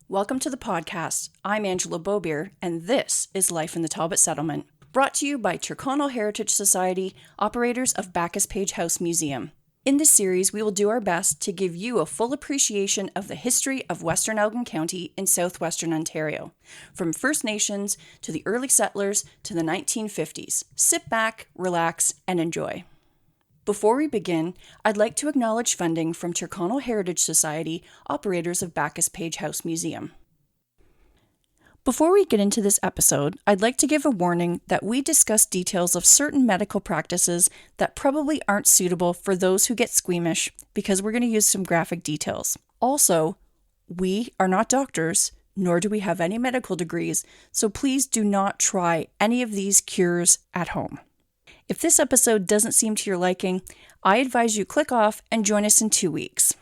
Welcome to the podcast. I'm Angela Bobier, and this is Life in the Talbot Settlement, brought to you by Tyrconnell Heritage Society, operators of Backus-Page House Museum. In this series, we will do our best to give you a full appreciation of the history of Western Elgin County in southwestern Ontario, from First Nations to the early settlers to the 1950s. Sit back, relax, and enjoy. Before we begin, I'd like to acknowledge funding from Tyrconnell Heritage Society, operators of Backus-Page House Museum. Before we get into this episode, I'd like to give a warning that we discuss details of certain medical practices that probably aren't suitable for those who get squeamish because we're going to use some graphic details. Also, we are not doctors, nor do we have any medical degrees, so please do not try any of these cures at home. If this episode doesn't seem to your liking, I advise you click off and join us in 2 weeks.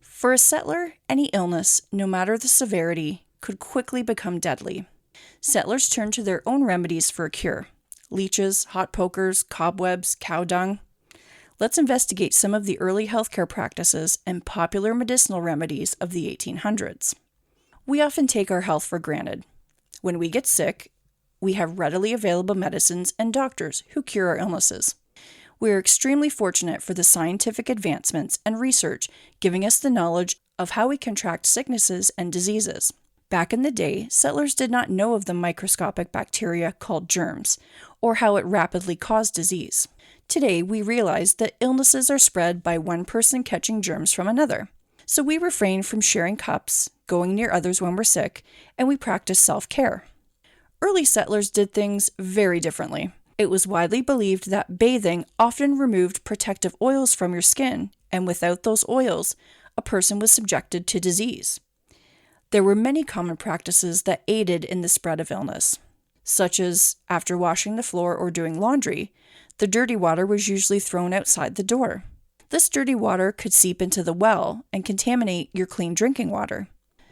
For a settler, any illness, no matter the severity, could quickly become deadly. Settlers turned to their own remedies for a cure: leeches, hot pokers, cobwebs, cow dung. Let's investigate some of the early healthcare practices and popular medicinal remedies of the 1800s. We often take our health for granted. When we get sick, we have readily available medicines and doctors who cure our illnesses. We are extremely fortunate for the scientific advancements and research giving us the knowledge of how we contract sicknesses and diseases. Back in the day, settlers did not know of the microscopic bacteria called germs, or how it rapidly caused disease. Today, we realize that illnesses are spread by one person catching germs from another. So we refrain from sharing cups, going near others when we're sick, and we practice self-care. Early settlers did things very differently. It was widely believed that bathing often removed protective oils from your skin, and without those oils, a person was subjected to disease. There were many common practices that aided in the spread of illness, such as after washing the floor or doing laundry, the dirty water was usually thrown outside the door. This dirty water could seep into the well and contaminate your clean drinking water.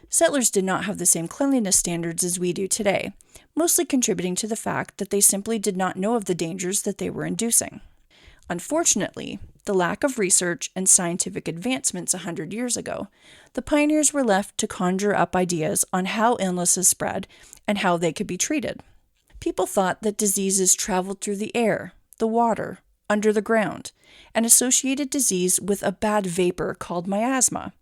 Settlers did not have the same cleanliness standards as we do today, mostly contributing to the fact that they simply did not know of the dangers that they were inducing. Unfortunately, the lack of research and scientific advancements 100 years ago, the pioneers were left to conjure up ideas on how illnesses spread and how they could be treated. People thought that diseases traveled through the air, the water, under the ground, and associated disease with a bad vapor called miasma.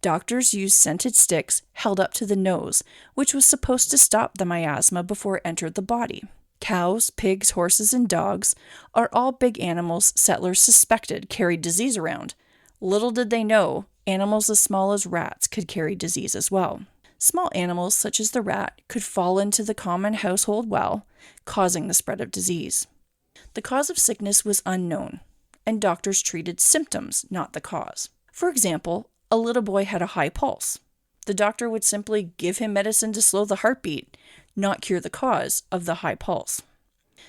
Doctors used scented sticks held up to the nose, which was supposed to stop the miasma before it entered the body. Cows, pigs, horses, and dogs are all big animals settlers suspected carried disease around. Little did they know, animals as small as rats could carry disease as well. Small animals, such as the rat, could fall into the common household well, causing the spread of disease. The cause of sickness was unknown, and doctors treated symptoms, not the cause. For example, a little boy had a high pulse. The doctor would simply give him medicine to slow the heartbeat, not cure the cause of the high pulse.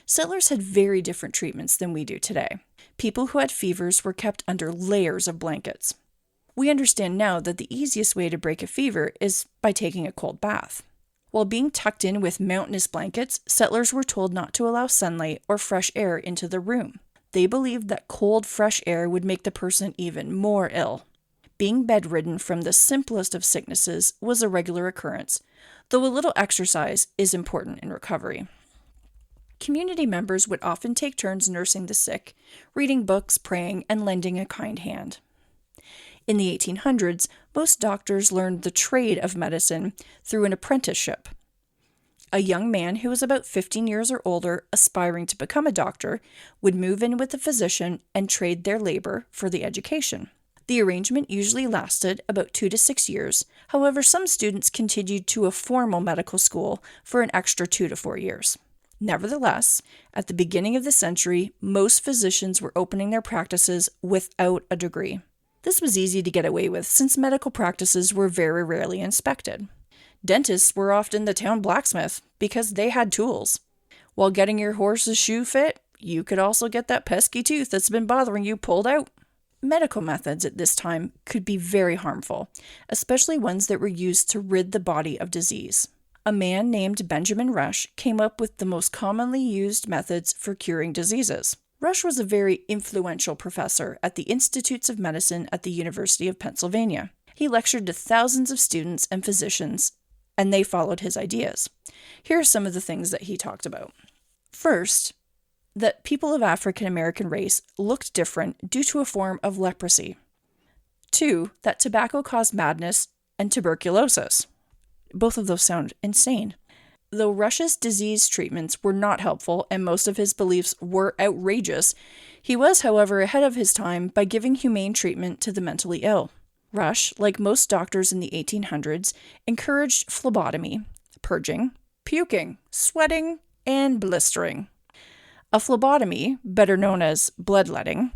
Settlers had very different treatments than we do today. People who had fevers were kept under layers of blankets. We understand now that the easiest way to break a fever is by taking a cold bath. While being tucked in with mountainous blankets, settlers were told not to allow sunlight or fresh air into the room. They believed that cold, fresh air would make the person even more ill. Being bedridden from the simplest of sicknesses was a regular occurrence, though a little exercise is important in recovery. Community members would often take turns nursing the sick, reading books, praying, and lending a kind hand. In the 1800s, most doctors learned the trade of medicine through an apprenticeship. A young man who was about 15 years or older, aspiring to become a doctor, would move in with a physician and trade their labor for the education. The arrangement usually lasted about 2 to 6 years. However, some students continued to a formal medical school for an extra 2 to 4 years. Nevertheless, at the beginning of the century, most physicians were opening their practices without a degree. This was easy to get away with since medical practices were very rarely inspected. Dentists were often the town blacksmith because they had tools. While getting your horse's shoe fit, you could also get that pesky tooth that's been bothering you pulled out. Medical methods at this time could be very harmful, especially ones that were used to rid the body of disease. A man named Benjamin Rush came up with the most commonly used methods for curing diseases. Rush was a very influential professor at the Institutes of Medicine at the University of Pennsylvania. He lectured to thousands of students and physicians, and they followed his ideas. Here are some of the things that he talked about. First, that people of African American race looked different due to a form of leprosy. 2, that tobacco caused madness and tuberculosis. Both of those sound insane. Though Rush's disease treatments were not helpful and most of his beliefs were outrageous, he was, however, ahead of his time by giving humane treatment to the mentally ill. Rush, like most doctors in the 1800s, encouraged phlebotomy, purging, puking, sweating, and blistering. A phlebotomy, better known as bloodletting,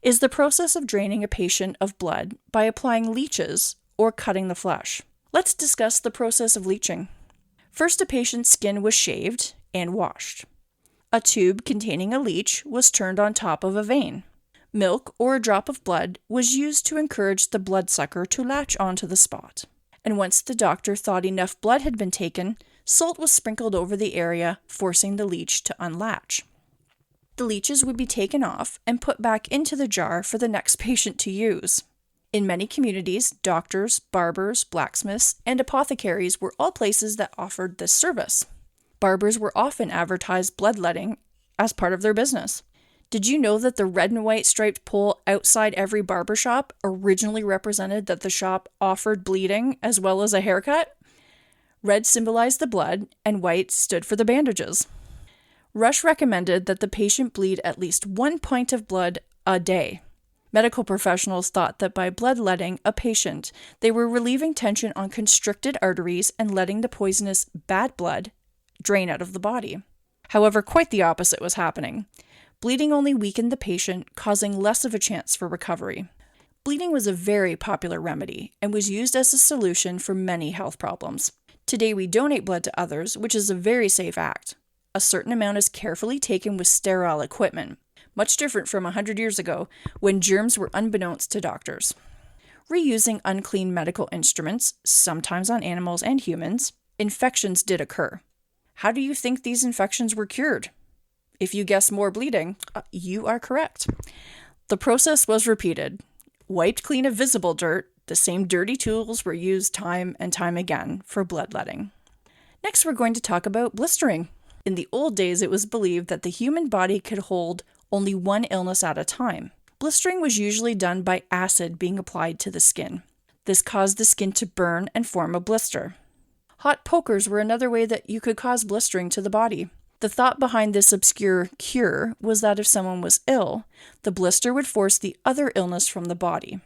is the process of draining a patient of blood by applying leeches or cutting the flesh. Let's discuss the process of leeching. First, a patient's skin was shaved and washed. A tube containing a leech was turned on top of a vein. Milk or a drop of blood was used to encourage the bloodsucker to latch onto the spot. And once the doctor thought enough blood had been taken, salt was sprinkled over the area, forcing the leech to unlatch. The leeches would be taken off and put back into the jar for the next patient to use. In many communities, doctors, barbers, blacksmiths, and apothecaries were all places that offered this service. Barbers were often advertised bloodletting as part of their business. Did you know that the red and white striped pole outside every barber shop originally represented that the shop offered bleeding as well as a haircut? Red symbolized the blood, and white stood for the bandages. Rush recommended that the patient bleed at least 1 pint of blood a day. Medical professionals thought that by bloodletting a patient, they were relieving tension on constricted arteries and letting the poisonous bad blood drain out of the body. However, quite the opposite was happening. Bleeding only weakened the patient, causing less of a chance for recovery. Bleeding was a very popular remedy and was used as a solution for many health problems. Today we donate blood to others, which is a very safe act. A certain amount is carefully taken with sterile equipment, much different from 100 years ago when germs were unbeknownst to doctors. Reusing unclean medical instruments, sometimes on animals and humans, infections did occur. How do you think these infections were cured? If you guess more bleeding, you are correct. The process was repeated. Wiped clean of visible dirt, the same dirty tools were used time and time again for bloodletting. Next, we're going to talk about blistering. In the old days, it was believed that the human body could hold only one illness at a time. Blistering was usually done by acid being applied to the skin. This caused the skin to burn and form a blister. Hot pokers were another way that you could cause blistering to the body. The thought behind this obscure cure was that if someone was ill, the blister would force the other illness from the body.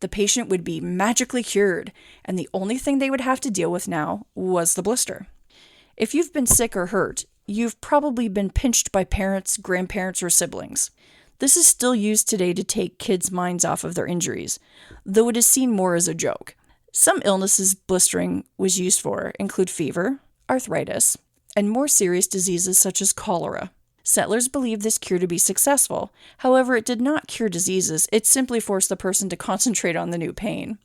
The patient would be magically cured, and the only thing they would have to deal with now was the blister. If you've been sick or hurt, you've probably been pinched by parents, grandparents, or siblings. This is still used today to take kids' minds off of their injuries, though it is seen more as a joke. Some illnesses blistering was used for include fever, arthritis, and more serious diseases such as cholera. Settlers believed this cure to be successful. However, it did not cure diseases, it simply forced the person to concentrate on the new pain.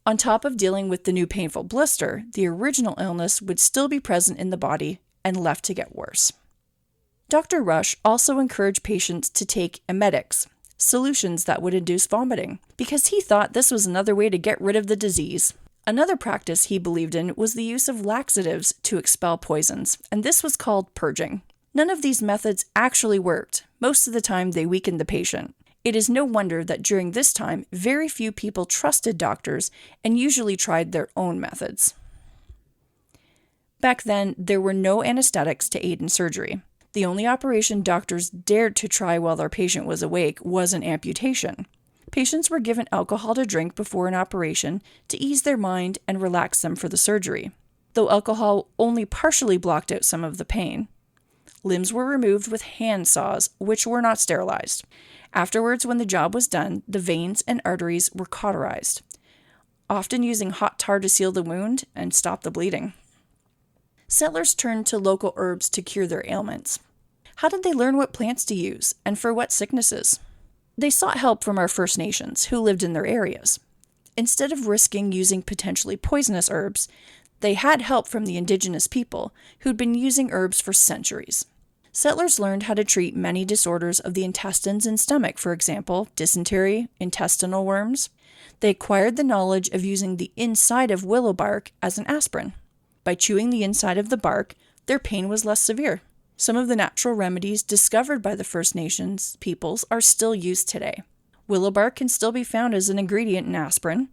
On top of dealing with the new painful blister, the original illness would still be present in the body and left to get worse. Dr. Rush also encouraged patients to take emetics, solutions that would induce vomiting, because he thought this was another way to get rid of the disease. Another practice he believed in was the use of laxatives to expel poisons, and this was called purging. None of these methods actually worked. Most of the time, they weakened the patient. It is no wonder that during this time, very few people trusted doctors and usually tried their own methods. Back then, there were no anesthetics to aid in surgery. The only operation doctors dared to try while their patient was awake was an amputation. Patients were given alcohol to drink before an operation to ease their mind and relax them for the surgery, though alcohol only partially blocked out some of the pain. Limbs were removed with hand saws, which were not sterilized. Afterwards, when the job was done, the veins and arteries were cauterized, often using hot tar to seal the wound and stop the bleeding. Settlers turned to local herbs to cure their ailments. How did they learn what plants to use and for what sicknesses? They sought help from our First Nations who lived in their areas. Instead of risking using potentially poisonous herbs, they had help from the indigenous people who'd been using herbs for centuries. Settlers learned how to treat many disorders of the intestines and stomach, for example, dysentery, intestinal worms. They acquired the knowledge of using the inside of willow bark as an aspirin. By chewing the inside of the bark, their pain was less severe. Some of the natural remedies discovered by the First Nations peoples are still used today. Willow bark can still be found as an ingredient in aspirin,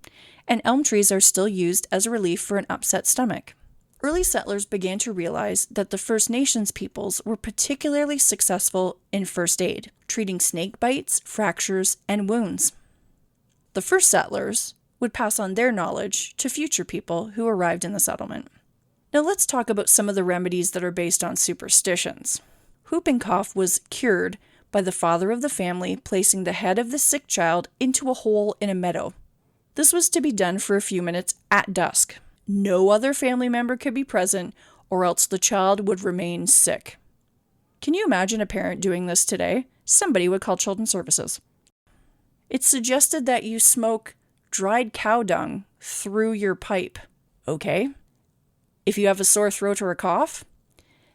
and elm trees are still used as a relief for an upset stomach. Early settlers began to realize that the First Nations peoples were particularly successful in first aid, treating snake bites, fractures, and wounds. The first settlers would pass on their knowledge to future people who arrived in the settlement. Now let's talk about some of the remedies that are based on superstitions. Whooping cough was cured by the father of the family placing the head of the sick child into a hole in a meadow. This was to be done for a few minutes at dusk. No other family member could be present, or else the child would remain sick. Can you imagine a parent doing this today? Somebody would call Children's Services. It's suggested that you smoke dried cow dung through your pipe. Okay. If you have a sore throat or a cough,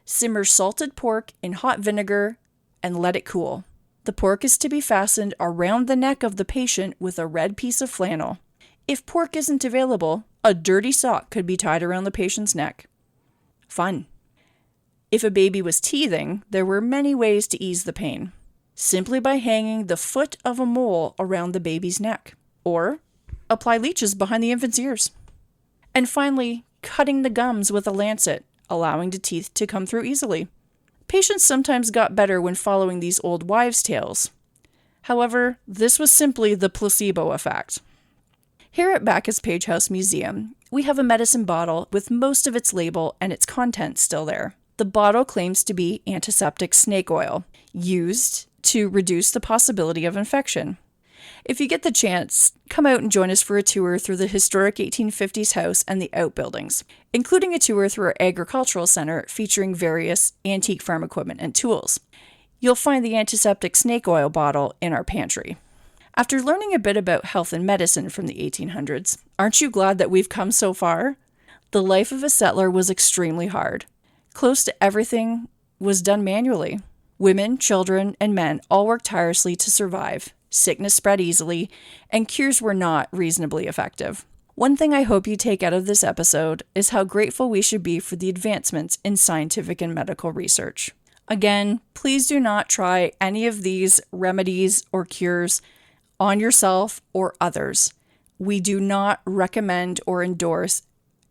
simmer salted pork in hot vinegar and let it cool. The pork is to be fastened around the neck of the patient with a red piece of flannel. If pork isn't available, a dirty sock could be tied around the patient's neck. Fun. If a baby was teething, there were many ways to ease the pain. Simply by hanging the foot of a mole around the baby's neck, or apply leeches behind the infant's ears. And finally, cutting the gums with a lancet, allowing the teeth to come through easily. Patients sometimes got better when following these old wives' tales. However, this was simply the placebo effect. Here at Backus-Page House Museum, we have a medicine bottle with most of its label and its contents still there. The bottle claims to be antiseptic snake oil, used to reduce the possibility of infection. If you get the chance, come out and join us for a tour through the historic 1850s house and the outbuildings, including a tour through our agricultural center featuring various antique farm equipment and tools. You'll find the antiseptic snake oil bottle in our pantry. After learning a bit about health and medicine from the 1800s, aren't you glad that we've come so far? The life of a settler was extremely hard. Close to everything was done manually. Women, children, and men all worked tirelessly to survive. Sickness spread easily, and cures were not reasonably effective. One thing I hope you take out of this episode is how grateful we should be for the advancements in scientific and medical research. Again, please do not try any of these remedies or cures on yourself or others. We do not recommend or endorse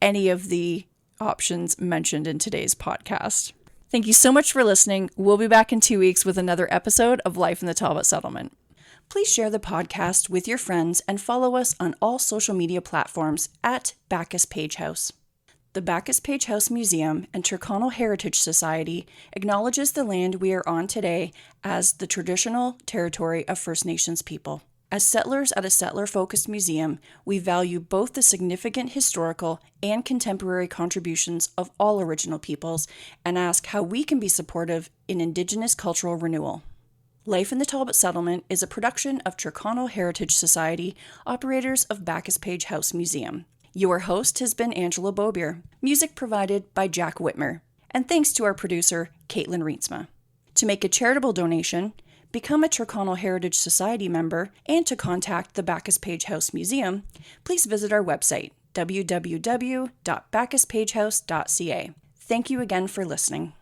any of the options mentioned in today's podcast. Thank you so much for listening. We'll be back in 2 weeks with another episode of Life in the Talbot Settlement. Please share the podcast with your friends and follow us on all social media platforms at Backus-Page House. The Backus-Page House Museum and Tyrconnell Heritage Society acknowledges the land we are on today as the traditional territory of First Nations people. As settlers at a settler-focused museum, we value both the significant historical and contemporary contributions of all original peoples and ask how we can be supportive in Indigenous cultural renewal. Life in the Talbot Settlement is a production of Tyrconnell Heritage Society, operators of Backus-Page House Museum. Your host has been Angela Bobier, music provided by Jack Witmer, and thanks to our producer, Katlyn Reintsma. To make a charitable donation, become a Tyrconnell Heritage Society member, and to contact the Backus-Page House Museum, please visit our website, www.backuspagehouse.ca. Thank you again for listening.